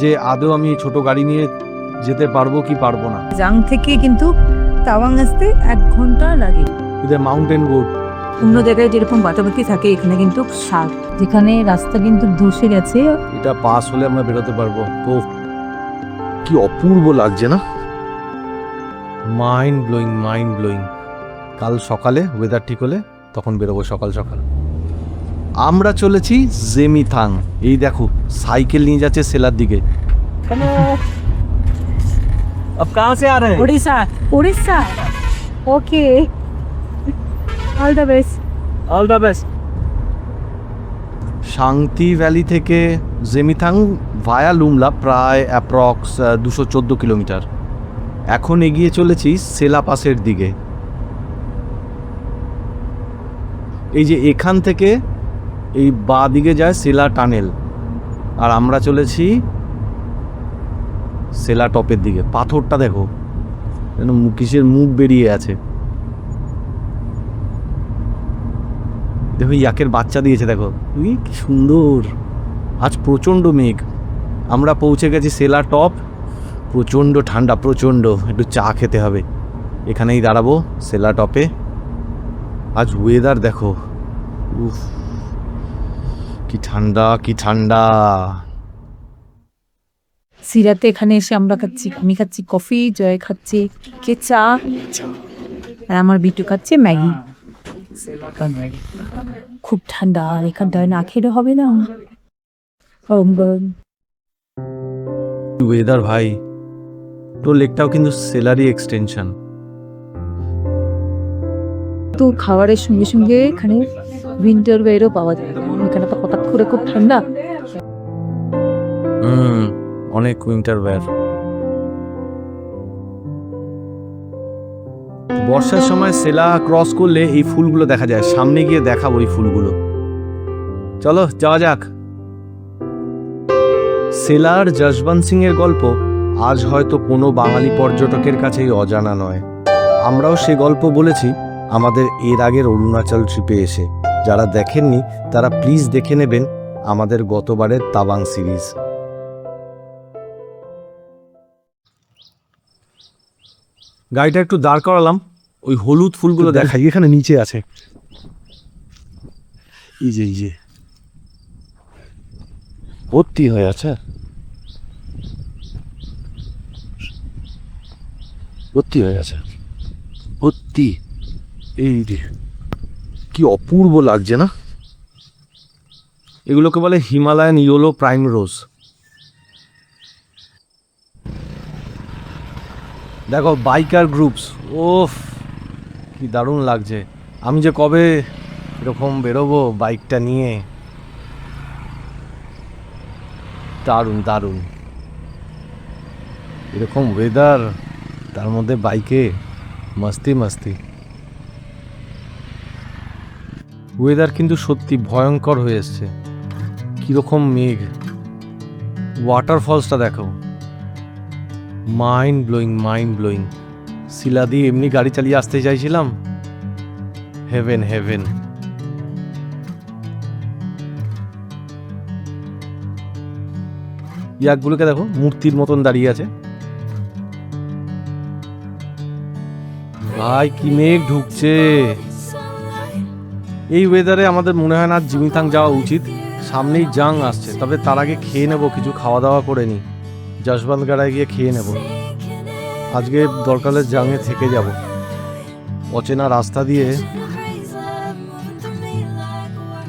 যে আদৌ আমি ছোট গাড়ি নিয়ে যেতে পারবো কি পারবো না। জাং থেকে কিন্তু তাওয়াং আসতে 1 ঘন্টা লাগে। এটা মাউন্টেন গোট। অন্য জায়গায় যেরকম বাতাবাতি থাকে এখানে কিন্তু শাক, যেখানে রাস্তা কিন্তু ধসে গেছে। এটা পাস হলে আমরা বেরোতে পারবো। তো কি অপূর্ব লাগছে না, মাইন্ড ব্লোয়িং। কাল সকালে ওয়েদার ঠিক হলে তখন বেরোবো সকাল সকাল। আমরা চলেছি জেমিথাং। এই দেখো সাইকেল নিয়ে যাচ্ছে সেলার দিকে। अब कहाँ से आ रहे हैं? Orissa. Okay, all the best. All the best. Shanti valley থেকে জেমিথাং ভায়া লুমলা প্রায় অ্যাপ্রক্স 214 কিলোমিটার। এখন এগিয়ে চলেছি সেলা পাসের দিকে। এই যে এখান থেকে এই বাঁ দিকে যায় সেলা টানেল, আর আমরা চলেছি সেলা টপের দিকে। পাথরটা দেখো, যেন কিসের মুখ বেরিয়ে আছে। দেখো ইয়াকের বাচ্চা দিয়েছে, দেখো কি সুন্দর। আজ প্রচণ্ড মেঘ। আমরা পৌঁছে গেছি সেলা টপ। প্রচণ্ড ঠান্ডা, প্রচণ্ড। একটু চা খেতে হবে, এখানেই দাঁড়াবো সেলা টপে। আজ ওয়েদার দেখো, উফ কি ঠান্ডা। সিরাতে এখানে এসে আমি খাচ্ছি কফি, জয় খাচ্ছি কে চা, আর আমার বিটু খাচ্ছে ম্যাগি। খুব ঠান্ডা, আর এখানটায় না খেলে হবে না। ওয়েদার ভাই। তো লেকটাও কিন্তু সেলারি এক্সটেনশন। তো খাবারের সঙ্গে সঙ্গে এখানে উইন্টার ওয়্যারও পাওয়া যায়। এখানে তো হঠাৎ করে খুব ঠান্ডা। অনেক উইন্টার ওয়্যার। বর্ষার সময় সেলা ক্রস করলে এই ফুলগুলো দেখা যায়। সামনে গিয়ে দেখাবো এই ফুলগুলো। চলো যাওয়া যাক। সেলার যশবন্ত সিং এর গল্প আজ হয়তো কোনো বাঙালি পর্যটকের কাছেই অজানা নয়। আমরাও সে গল্প বলেছি আমাদের এর আগের অরুণাচল ট্রিপে এসে। যারা দেখেননি তারা প্লিজ দেখে নেবেন আমাদের গতবারের তাওয়াং সিরিজ। গাড়িটা একটু দাঁড় করালাম, ওই হলুদ ফুলগুলো দেখাই। এখানে নিচে আছে, এই যে ভর্তি হয়ে আছে, ভর্তি। এই যে কি অপূর্ব লাগছে না। এগুলোকে বলে হিমালয়ান ইয়েলো প্রাইম রোজ। দেখো বাইকার গ্রুপস, ওফ কি দারুণ লাগছে। আমি যে কবে এরকম বেরোবো বাইকটা নিয়ে, দারুণ। এরকম ওয়েদার, তার মধ্যে বাইকে মাস্তি। ওয়েদার কিন্তু সত্যি ভয়ঙ্কর হয়ে এসছে। কিরকম মেঘ। ওয়াটারফলসটা দেখো, মাইন্ড ব্লোয়িং। শিলা দিয়ে এমনি গাড়ি চালিয়ে আসতে চাইছিলাম, হেভেন। ইয়াকগুলোকে দেখো মূর্তির মতন দাঁড়িয়ে আছে। ভাই কি মেঘ ঢুকছে। এই ওয়েদারে আমাদের মনে হয় না জিমিথাং যাওয়া উচিত। সামনেই জাং আসছে, তবে তার আগে খেয়ে নেবো, কিছু খাওয়া দাওয়া করে নি। যশবন্তগড়ায় গিয়ে খেয়ে নেব। আজকে দরকার হলে জাংয়ে থেকে যাব। অচেনা রাস্তা দিয়ে,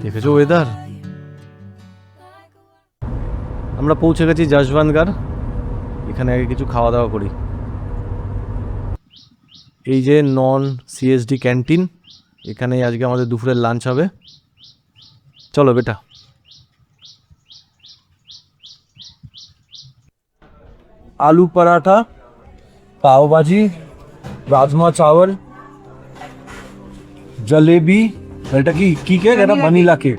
দেখেছো ওয়েদার। আমরা পৌঁছে গেছি যশবন্তগড়। এখানে আগে কিছু খাওয়া দাওয়া করি। এই যে নন সিএসডি ক্যান্টিন, এখানেই আজকে আমাদের দুপুরের লাঞ্চ হবে। চলো বেটা। আলু পরাঠা, পাও ভাজি, রাজমা চাওয়াল, জলেবি। এটা কি কেক? এটা ভ্যানিলা কেক।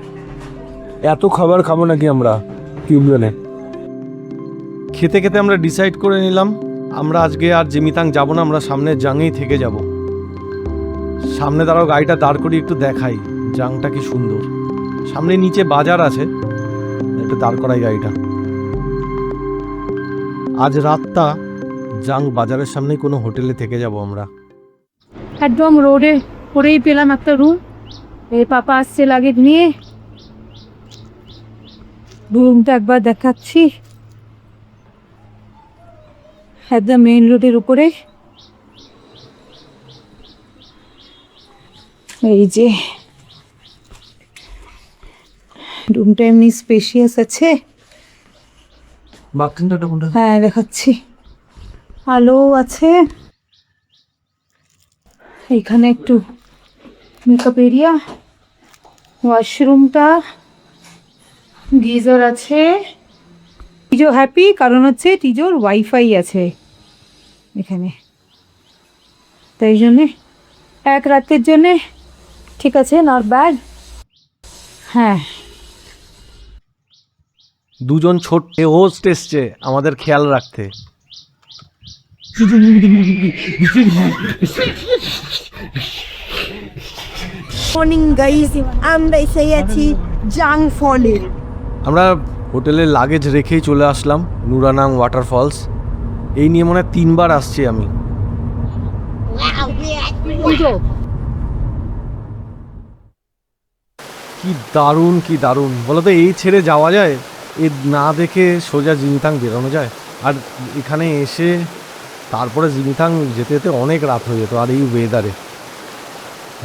এত খাবার খাবো নাকি আমরা কিউবলেনে? খেতে খেতে আমরা ডিসাইড করে নিলাম আমরা আজকে আর জিমিথাং যাব না, আমরা সামনে জাংয়েই থেকে যাব। সামনে দাঁড়াও, গাড়িটা দাঁড় করি একটু দেখাই জাংটা কি সুন্দর। সামনে নিচে বাজার আছে, একটু দাঁড় করাই গাড়িটা। আজ রাতটা জাং বাজারের সামনেই কোনো হোটেলে থেকে যাব আমরা। একদম রোডে করেই পেলাম একটা রুম। এই পাপা আসছে লাগেজ নিয়ে, রুমটা একবার দেখাচ্ছি। একদম মেইন রোডের উপরে। এই যে রুমটা এমনি স্পেশিয়াস আছে। বাথরুমটা কোনটা? হ্যাঁ দেখাচ্ছি, আলো আছে এইখানে, একটু মেকআপ এরিয়া, ওয়াশরুমটা, গিজার আছে। টিজো হ্যাপি কারণ হচ্ছে টিজোর ওয়াইফাই আছে এখানে, তাই জন্যে এক রাতের জন্যে ঠিক আছে, নট ব্যাড। হ্যাঁ দুজন ছোট্ট হোস্ট এসছে আমাদের খেয়াল রাখতে। মর্নিং গাইস, আমরা এসে আছি জাং ফলে। আমরা হোটেলের লাগেজ রেখেই চলে আসলাম নুরানাং ওয়াটারফলস। এই নিয়ে মনে হয় 3বার আসছি আমি। কি দারুণ, কি দারুণ বলো তো, এই ছেড়ে যাওয়া যায়? এ না দেখে সোজা জিনিতাং বেরোনো যায়? আর এখানে এসে তারপরে জিনিতাং যেতে যেতে অনেক রাত হয়ে যেত। আর এই ওয়েদারে,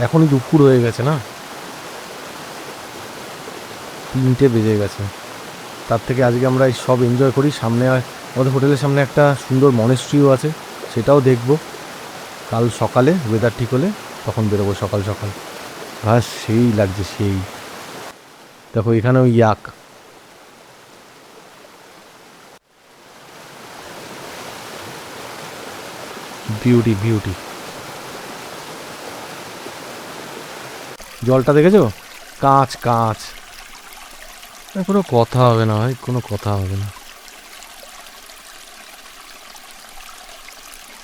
এখনই দুপুর হয়ে গেছে না, 3টে বেজে গেছে। তার থেকে আজকে আমরা এই সব এনজয় করি। সামনে আমাদের হোটেলের সামনে একটা সুন্দর মনেস্ট্রিও আছে, সেটাও দেখব। কাল সকালে ওয়েদার ঠিক হলে তখন বেরোবো সকাল সকাল। আর সেই লাগছে, সেই দেখো এখানে ওই ইয়াক, বিউটি বিউটি। জলটা দেখেছো? কাঁচ কাঁচ। কোনো কথা হবে না ভাই, কোনো কথা হবে না।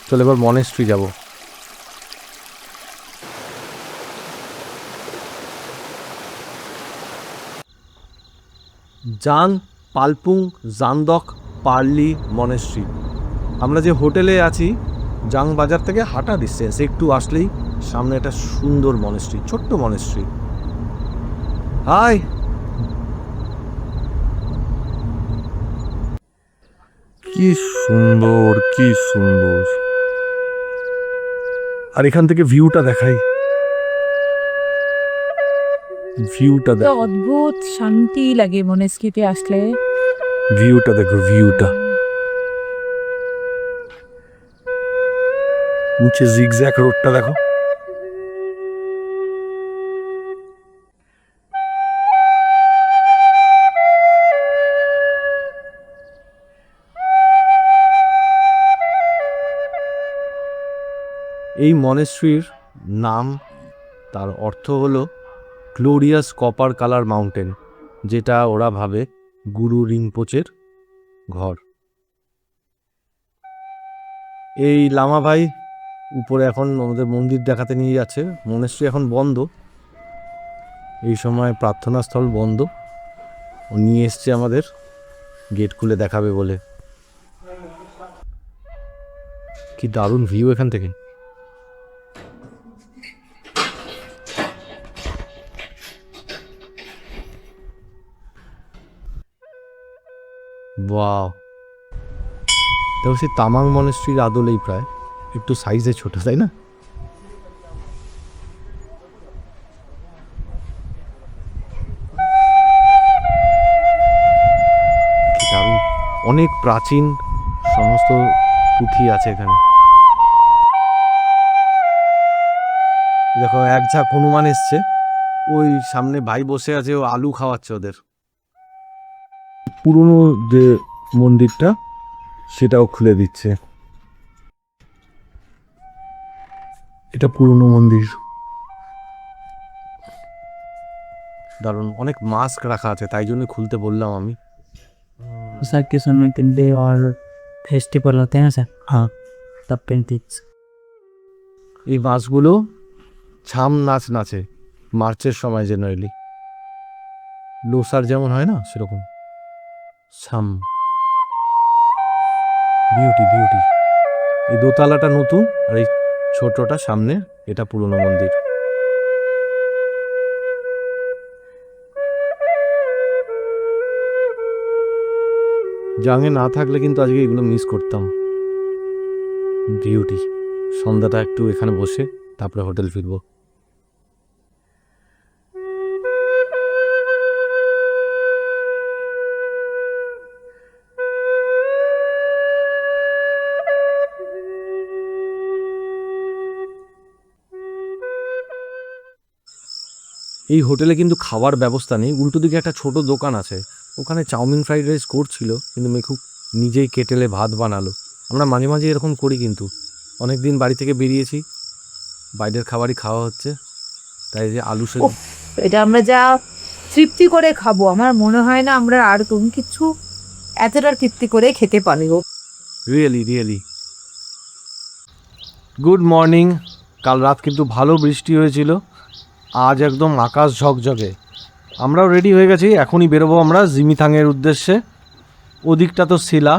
চলো এবার মনেস্ট্রি যাব। জাং পালপুং জান্দক পার্লি মনেস্ট্রি। আমরা যে হোটেলে আছি জাং বাজার থেকে হাঁটা ডিস্টেন্স, একটু আসলেই সামনে একটা সুন্দর মনেস্ট্রি, ছোট্ট মনেস্ট্রি। হাই, কি সুন্দর, কি সুন্দর। আর এখান থেকে ভিউটা দেখাই, ভিউটা তো দেখো, অদ্ভুত শান্তি লাগে মনেস্ট্রিতে আসলে। ভিউটা দেখো, ভিউটা। নিচে জিগজ্যাগ রোডটা দেখো। এই মনেস্ট্রির নাম, তার অর্থ হলো গ্লোরিয়াস কপার কালার মাউন্টেন, যেটা ওরা ভাবে গুরু রিংপোচের ঘর। এই লামা ভাই উপরে এখন আমাদের মন্দির দেখাতে নিয়ে যাচ্ছে। মনেস্ট্রি এখন বন্ধ, এই সময় প্রার্থনা স্থল বন্ধ। ও নিয়ে এসছে আমাদের গেট খুলে দেখাবে বলে। কি দারুণ ভিউ এখান থেকে। ওয়াও, দেখো সেই তামাং মনেস্ট্রির আদলেই প্রায়, একটু সাইজে ছোট, তাই না? কি দারুণ, অনেক প্রাচীন সমস্ত পুঁথি আছে এখানে। দেখো এক ঝাঁক হনুমান এসছে, ওই সামনে ভাই বসে আছে, ও আলু খাওয়াচ্ছে ওদের। পুরনো যে মন্দিরটা সেটাও খুলে দিচ্ছে। এটা পুরনো মন্দির, দারুণ। অনেক মাস্ক রাখা আছে, তাই जন্য খুলতে বললাম আমি। सर के समय डे और फेस्टिवल होते हैं सर, हाँ तब पेंटिंग्स। এই মাছগুলো ছাম নাচ নাচে মার্চের সময়, জেনারেলি লোসার যেমন হয় না সেরকম ছাম। Beauty beauty. এই দোতলাটা নতুন আর এই ছোটটা সামনে, এটা পুরনো মন্দির। জাঙ্গে না থাকলে কিন্তু আজকে এগুলো মিস করতাম। বিউটি। সন্ধ্যাটা একটু এখানে বসে তারপরে হোটেল ফিরবো। এই হোটেলে কিন্তু খাওয়ার ব্যবস্থা নেই, উল্টো দিকে একটা ছোট দোকান আছে, ওখানে চাউমিন ফ্রাইড রাইস করছিল, কিন্তু মেঘু নিজেই কেটেলে ভাত বানালো। আমরা মাঝে মাঝে এরকম করি, কিন্তু অনেক দিন বাড়ি থেকে বেরিয়েছি, বাইরের খাবারই খাওয়া হচ্ছে, তাই যে আলু সেদ্ধ। এটা আমরা যা তৃপ্তি করে খাবো, আমার মনে হয় না আমরা আর কোনো কিছু এতটা তৃপ্তি করে খেতে পারবো। Really really. Good morning. কাল রাত কিন্তু ভালো বৃষ্টি হয়েছিল, আজ একদম আকাশ ঝকঝকে। আমরাও রেডি হয়ে গেছি, এখনই বেরোবো আমরা জিমিথাংয়ের উদ্দেশ্যে। ওদিকটা তো শিলা,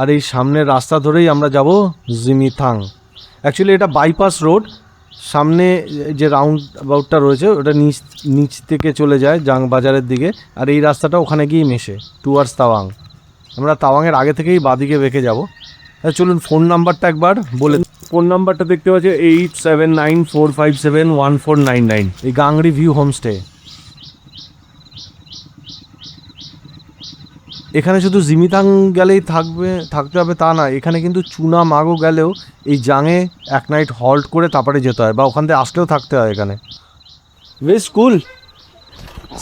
আর এই সামনের রাস্তা ধরেই আমরা যাব জিমিথাং। অ্যাকচুয়ালি এটা বাইপাস রোড, সামনে যে রাউন্ড অ্যাবাউটটা রয়েছে ওটা নিচ থেকে চলে যায় জাং বাজারের দিকে, আর এই রাস্তাটা ওখানে গিয়ে মেশে টুয়ার্ডস তাওয়াং। আমরা তাওয়াংয়ের আগে থেকেই বাদিকে বেঁকে যাব। চলুন ফোন নাম্বারটা একবার বলে। ফোন নাম্বারটা দেখতে পাচ্ছি 8794571499, এই গাংরি ভিউ হোমস্টে। এখানে শুধু জিমিতাং গেলেই থাকতে হবে তা না, এখানে কিন্তু চুনা মাগো গেলেও এই জাঙে এক নাইট হল্ট করে তারপরে যেতে হয়, বা ওখান থেকে আসলেও থাকতে হয় এখানে। বেশ কুল।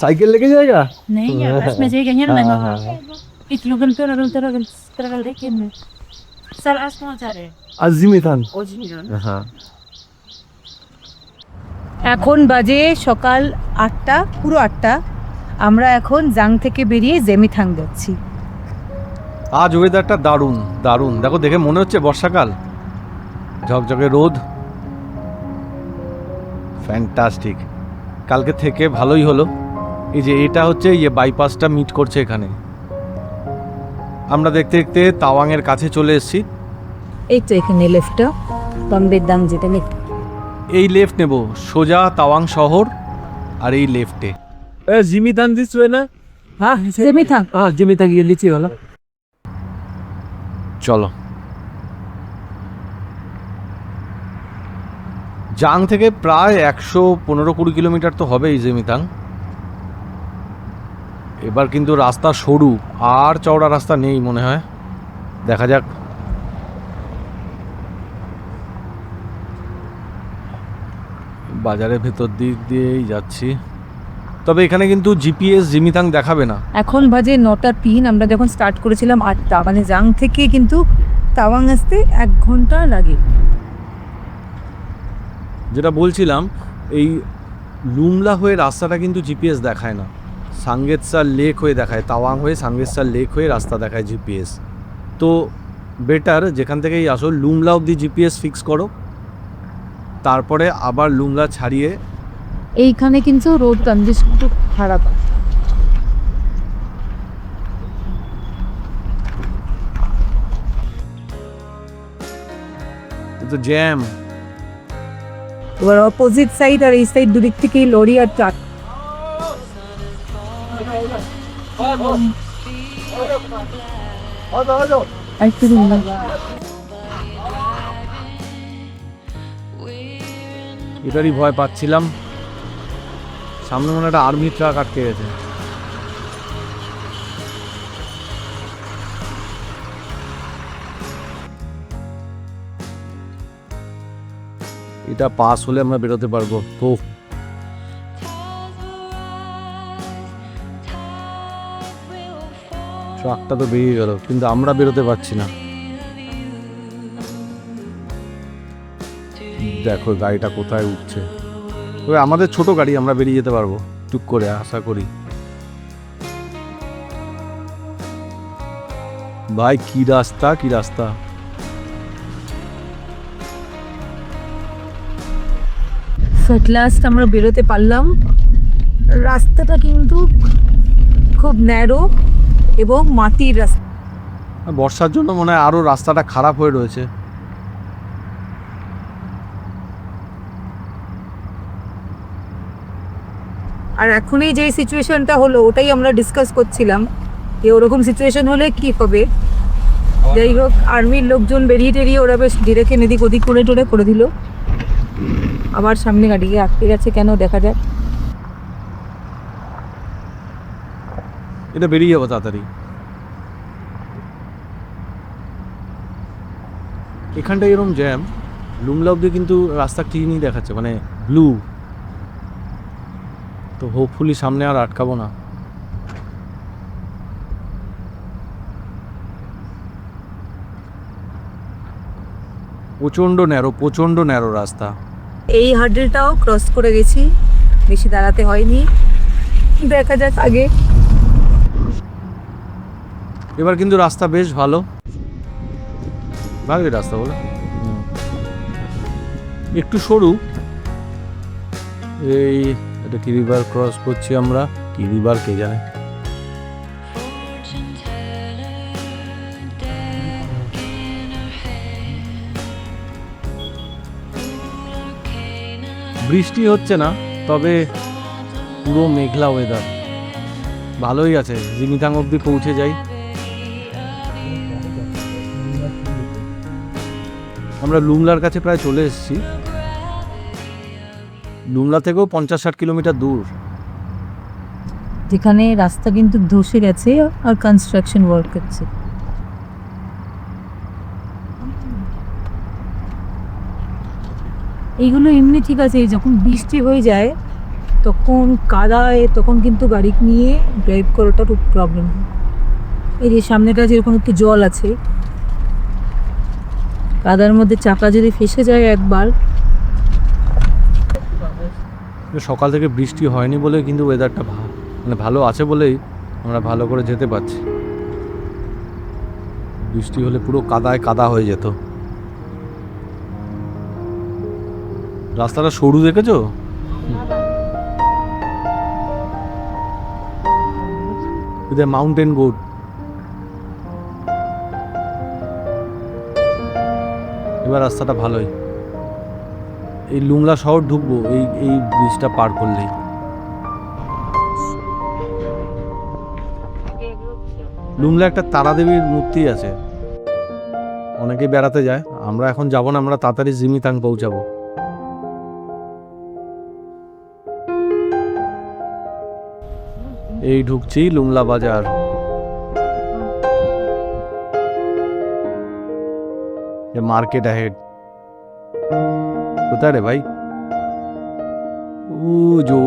সাইকেল লেগে যায়গা? नहीं यार इसमें जाएगा यार ना इतने घंटे तरह देखें सर आज कहाँ जा रहे हैं আর জিমিতাং। ओ जी হ্যাঁ। এখন বাজে সকাল 8টা, পুরো 8টা। আমরা এখন জাং থেকে বেরিয়ে জেমিথাং যাচ্ছি। আজ ওয়েদারটা দারুণ দারুণ, দেখো দেখে মনে হচ্ছে বর্ষাকাল, ঝকঝকে রোদ, ফ্যান্টাস্টিক। কালকে থেকে ভালোই হলো। এই যে এটা হচ্ছে ইয়ে বাইপাসটা মিট করছে এখানে। আমরা দেখতে দেখতে তাওয়াংয়ের কাছে চলে এসেছি। এই তো এখানে লেফটটা, বম্বে দাং যেটা লেফট। এই লেফট নেব সোজা তাওয়াং শহর, আর এই লেফটে জিমিথাং দিস ওয়ে না? হ্যাঁ জেমিথাং। হ্যাঁ জিমিথাং গিয়ে লিচি হলো। চলো। জাং থেকে প্রায় 115-20 কিলোমিটার তো হবে এই জিমিতাং। এবার কিন্তু রাস্তা সরু, আর চওড়া রাস্তা নেই মনে হয়, দেখা যাক। বাজারের ভেতর দিক দিয়েই যাচ্ছি, তবে এখানে কিন্তু জিপিএস জিমিতাং দেখাবে না। এখন বাজে 9টা 3। আমরা যখন স্টার্ট করেছিলাম 8টা, মানে জাং থেকে কিন্তু তাওয়াং আসতে 1 ঘন্টা লাগে। যেটা বলছিলাম, এই লুমলা হয়ে রাস্তাটা কিন্তু জিপিএস দেখায় না, সাঙ্গেতসার লেক হয়ে দেখায়, তাওয়াং হয়ে সাঙ্গেতসার লেক হয়ে রাস্তা দেখায় জিপিএস। তো বেটার যেখান থেকেই আসো লুমলা অবধি জিপিএস ফিক্স করো, তারপরে আবার লুমলা ছাড়িয়ে। এইখানে কিন্তু রোড কন্ডিশন খুব খারাপ। তো জ্যাম। এবার অপোজিট সাইড আর এই সাইড দুদিক থেকেই লরি আর ট্রাক। এটারই ভয় পাচ্ছিলাম, সামনে মনে একটা আর্মি ট্রাক আটকে গেছে। এটা পাস হলে আমরা বেরোতে পারবো। তো ট্রাকটা তো বেরিয়ে গেল, কিন্তু আমরা বেরোতে পারছি না। দেখো গাড়িটা কোথায় উঠছে। তবে আমাদের ছোট গাড়ি, আমরা বেরিয়ে যেতে পারবো টুক করে, আশা করি। ভাই কি রাস্তা, কি রাস্তা। এট লাস্ট আমরা বেরোতে পারলাম। রাস্তাটা কিন্তু খুব ন্যারো এবং মাটির রাস্তা। বর্ষার জন্য মনে হয় আরও রাস্তাটা খারাপ হয়ে রয়েছে। আর এখনই যে সিচুয়েশনটা হলো ওটাই আমরা ডিসকাস করছিলাম যে ওরকম সিচুয়েশন হলে কি হবে। যাই হোক, আর্মির লোকজন বেরিয়ে টেরিয়ে ওরা বেশ ডিরেকশন এদিক ওদিক করে দিল। আবার সামনে গাড়ি আটকে গেছে কেন দেখা যাক। এটা বেরিয়ে যাবো তাড়াতাড়ি। এখানটা এরকম জ্যাম, লুমলা অব্দি কিন্তু রাস্তা ক্লিনই দেখাচ্ছে, মানে ব্লু। তো হোপফুলি সামনে আর আটকাবো না। প্রচণ্ড ন্যারো রাস্তা। এই হার্ডেলটাও ক্রস করে গেছি, বেশি দাঁড়াতে হয়নি। দেখা যাক আগে। এবার কিন্তু রাস্তা বেশ ভালো, ভালোই রাস্তা বলে, একটু সরু। এই এটা কি রিভার ক্রস করছি আমরা, কি রিভার কে জানে। বৃষ্টি হচ্ছে না, তবে পুরো মেঘলা ওয়েদার, ভালোই আছে। জিমিতাং অব্দি পৌঁছে যাই। আমরা লুমলার কাছে প্রায় চলে এসেছি। লুমলা থেকেও 50-60 কিলোমিটার দূর। যেখানে রাস্তা কিন্তু ধসে গেছে আর কনস্ট্রাকশন ওয়ার্ক হচ্ছে। এইগুলো এমনি ঠিক আছে, যখন বৃষ্টি হয়ে যায় তখন কাদায়, তখন কিন্তু গাড়ি নিয়ে ড্রাইভ করাটা খুব প্রবলেম হয়। এই যে সামনেটা যেরকম একটু জল আছে, কাদার মধ্যে চাকা যদি ফেসে যায় একবার। সকাল থেকে বৃষ্টি হয়নি বলে কিন্তু ওয়েদারটা মানে ভালো আছে বলেই আমরা ভালো করে যেতে পারছি। বৃষ্টি হলে পুরো কাদায় কাদা হয়ে যেত। রাস্তাটা সরু দেখেছো? Mountain goat. এবার রাস্তাটা ভালোই। এই লুমলা শহর ঢুকবো এই ব্রিজটা পার করলেই। লুমলা একটা তারাদেবীর মূর্তি আছে, অনেকে বেড়াতে যায়। আমরা এখন যাব না, আমরা তাড়াতাড়ি জিমিতাং পৌঁছাবো। এই ঢুকছি লুমলা বাজার। Market ahead. কোথায় রে ভাই? ও জো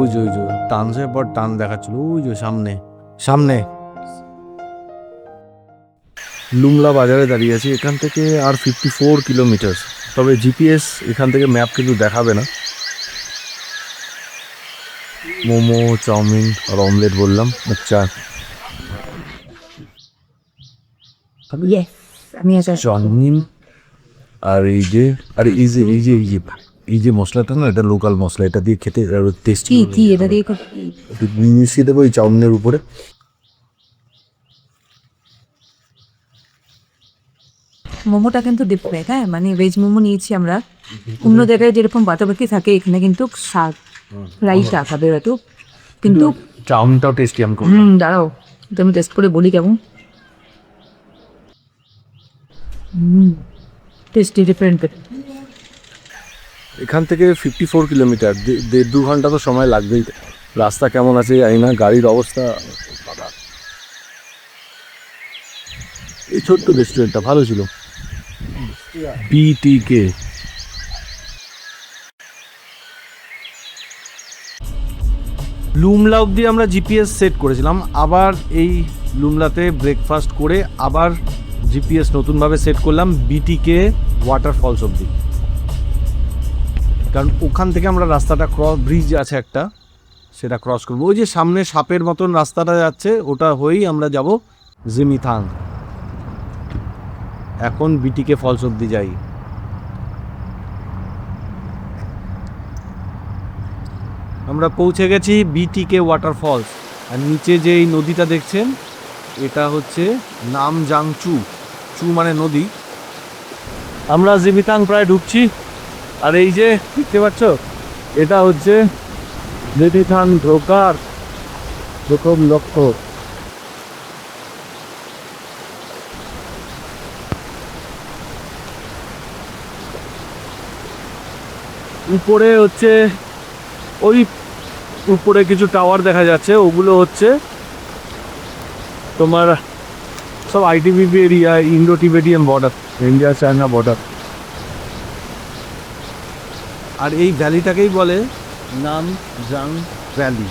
টানছে পর টান দেখাচ্ছিল, ওই যে সামনে লুমলা বাজারে দাঁড়িয়ে আছি। এখান থেকে আর 54 কিলোমিটার। তবে জিপিএস এখান থেকে ম্যাপ কিন্তু দেখাবে না। মোমো, চাউমিন আর অমলেট বললাম। আচ্ছা, আমি আচ্ছা চাউমিন আর এই যে মশলাটা না, এটা লোকাল মশলা, এটা দিয়ে খেতে টেস্ট। কি এটা দিয়ে মিশিয়ে দেবো এই চাউমিনের উপরে। মোমোটা কিন্তু ডিফারেন্ট, হ্যাঁ, মানে ভেজ মোমো নিয়েছি আমরা। অন্য জায়গায় যেরকম বাটাবাকি থাকে, এখানে কিন্তু শাক রাইটা খাবে হয়তো, কিন্তু চাউমিনটাও টেস্টি। আমি দাঁড়াও, আমি টেস্ট করে বলি কেমন। Tasty different. এখান থেকে 54 কিলোমিটার, 1.5-2 ঘন্টা তো সময় লাগবেই। রাস্তা কেমন আছে জানি না, গাড়ির অবস্থা। এই ছোট্ট রেস্টুরেন্টটা ভালো ছিল, বিটিকে। লুমলা অবধি আমরা জিপিএস সেট করেছিলাম, আবার এই লুমলাতে ব্রেকফাস্ট করে আবার জিপিএস নতুনভাবে সেট করলাম বিটিকে ওয়াটারফলস অবধি। কারণ ওখান থেকে আমরা রাস্তাটা ব্রিজ আছে একটা, সেটা ক্রস করবো। ওই যে সামনে সাপের মতন রাস্তাটা যাচ্ছে, ওটা হয়েই আমরা যাব জিমিতাং। এখন বিটিকে ফলস অবধি যাই। আমরা পৌঁছে গেছি বিটিকে ওয়াটারফলস। আর নিচে যে এই নদীটা দেখছেন, এটা হচ্ছে নামজাংচু। চু মানে নদী। আমরা জিমিতাং প্রায় ঢুকছি। আর এই যে দেখতে পাচ্ছ, এটা হচ্ছে জিমিতাং ঢোকার প্রথম লক্ষ্য। উপরে হচ্ছে ওই উপরে কিছু টাওয়ার দেখা যাচ্ছে, ওগুলো হচ্ছে তোমার সব ITBP area, Indo Tibetan border, India China border. আর এই ভ্যালিটাকেই বলে নামজাং ভ্যালি।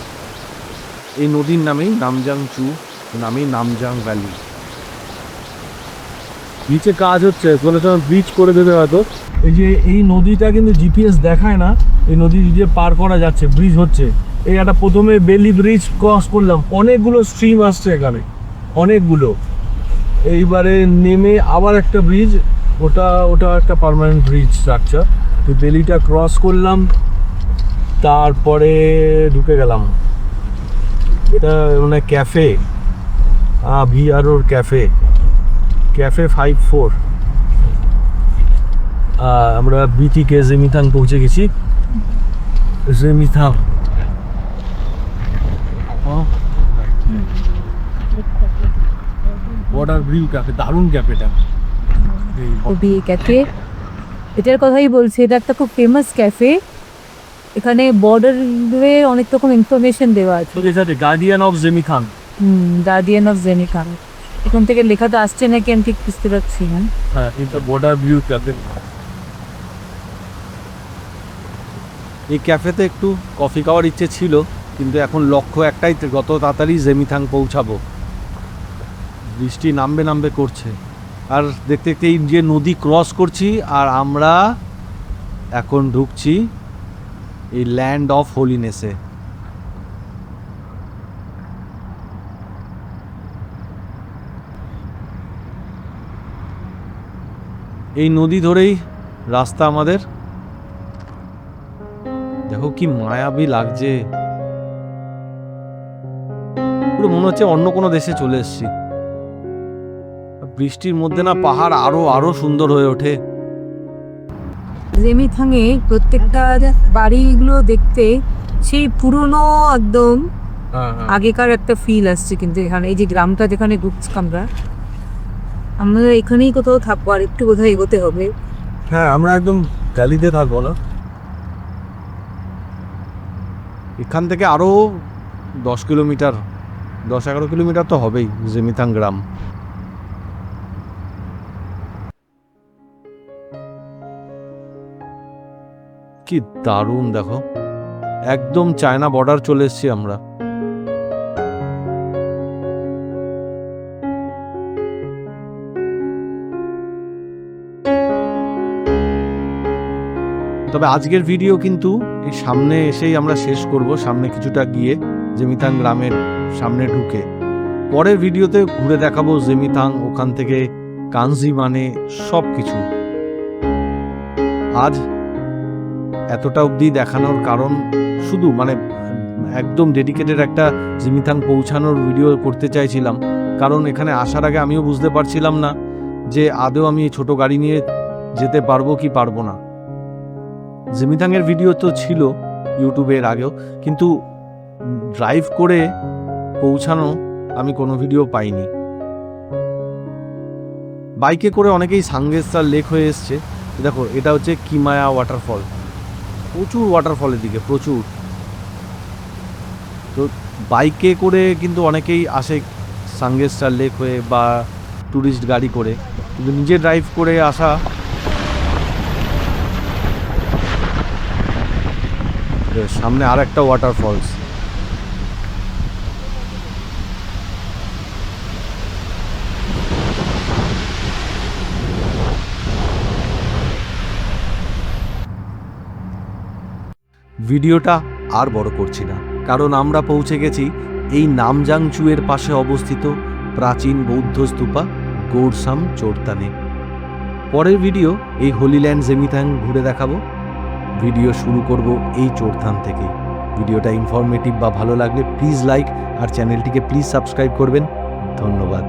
এই নদীর নামেই নামজাং চু নামেই নামজাং ভ্যালি। নিচে কাজ হচ্ছে, কোনো সময় ব্রিজ করে দেবে হয়তো। এই যে এই নদীটা কিন্তু জিপিএস দেখায় না, এই নদী দিয়ে পার করা যাচ্ছে, ব্রিজ হচ্ছে। এই একটা প্রথমে বেলি ব্রিজ ক্রস করলাম, অনেকগুলো স্ট্রিম আসছে এখানে, অনেকগুলো। এইবারে নেমে আবার একটা ব্রিজ, ওটা একটা পার্মানেন্ট ব্রিজ স্ট্রাকচার। তো বেলিটা ক্রস করলাম, তারপরে ঢুকে গেলাম। এটা মানে ক্যাফে, ভিআরওর ক্যাফে 54। আমরা বিটিকে জিমিতাং পৌঁছে গেছি। জিমিতাং বর্ডার ভিউ ক্যাফে, দারুণ ক্যাফেটা। ওবি ক্যাফে, এটার কথাই বলছি, এটা একটা খুব ফেমাস ক্যাফে। এখানে বর্ডারে অনেক রকম ইনফরমেশন দেওয়া আছে। Guardian of Zemithang. Guardian of Zemithang, এখান থেকে লেখাটা আসছে নাকি আমি ঠিক বুঝতে পারছি না। হ্যাঁ, এটা বর্ডার ভিউ ক্যাফে। এই ক্যাফেতে একটু কফি খাওয়ার ইচ্ছে ছিল, কিন্তু এখন লক্ষ্য একটাই, যত তাড়াতাড়ি জিমিতাং পৌঁছাবো। বৃষ্টি নামবে করছে। আর দেখতে দেখতে এই যে নদী ক্রস করছি, আর আমরা এখন ঢুকছি এই ল্যান্ড অফ হোলিনেসে। এই নদী ধরেই রাস্তা আমাদের। দেখো কি মায়াবী লাগছে, পুরো মনে হচ্ছে অন্য কোনো দেশে চলে এসেছি। বৃষ্টির মধ্যে না পাহাড় আরো সুন্দর হয়ে ওঠে। জিমিতাংয়ে প্রত্যেকটা বাড়িগুলো দেখতে সেই পুরনো একদম আগেকার একটা ফিল আসছে। কিন্তু এখানে এই যে গ্রামটা যেখানে ঢুকছি আমরা এখানেই কোথাও থাকবো, আর একটু কোথাও এগোতে হবে। হ্যাঁ, আমরা একদম ভ্যালিতে থাকবো না, এখান থেকে আরো 10-11 কিলোমিটার তো হবেই জিমিতাং গ্রাম। কি দারুণ দেখো, একদম চায়না বর্ডার চলে এসেছি আমরা। তবে আজকের ভিডিও কিন্তু এই সামনে এসেই আমরা শেষ করব, সামনে কিছুটা গিয়ে জিমিতাং গ্রামের সামনে ঢুকে। পরের ভিডিওতে ঘুরে দেখাবো জিমিতাং, ওখান থেকে কাঞ্জি মানে সব কিছু। আজ এতটা অবধি দেখানোর কারণ শুধু মানে একদম ডেডিকেটেড একটা জিমিতাং পৌঁছানোর ভিডিও করতে চাইছিলাম, কারণ এখানে আসার আগে আমিও বুঝতে পারছিলাম না যে আদৌ আমি ছোট গাড়ি নিয়ে যেতে পারবো কি পারবো না। জিমিতাংয়ের ভিডিও তো ছিল ইউটিউবের আগেও, কিন্তু ড্রাইভ করে পৌঁছানো আমি কোনো ভিডিও পাইনি। বাইকে করে অনেকেই সাঙ্গেস্তার লেক হয়ে এসছে। দেখো, এটা হচ্ছে কিমায়া ওয়াটারফল, প্রচুর ওয়াটারফলের দিকে প্রচুর। তো বাইকে করে কিন্তু অনেকেই আসে সাঙ্গেস্তার লেক হয়ে বা ট্যুরিস্ট গাড়ি করে, কিন্তু নিজে ড্রাইভ করে আসা সামনে আর একটা ওয়াটারফলস। ভিডিওটা আর বড় করছি না, কারণ আমরা পৌঁছে গেছি এই নামজাং চু এর পাশে অবস্থিত প্রাচীন বৌদ্ধ স্তূপা গোরসাম চোরতানে। পরের ভিডিও এই হোলিল্যান্ড জিমিতাং ঘুরে দেখাবো। ভিডিও শুরু করব এই চোরথান থেকে। ভিডিওটা ইনফরমেটিভ বা ভালো লাগলে প্লিজ লাইক আর চ্যানেলটিকে প্লিজ সাবস্ক্রাইব করবেন। ধন্যবাদ।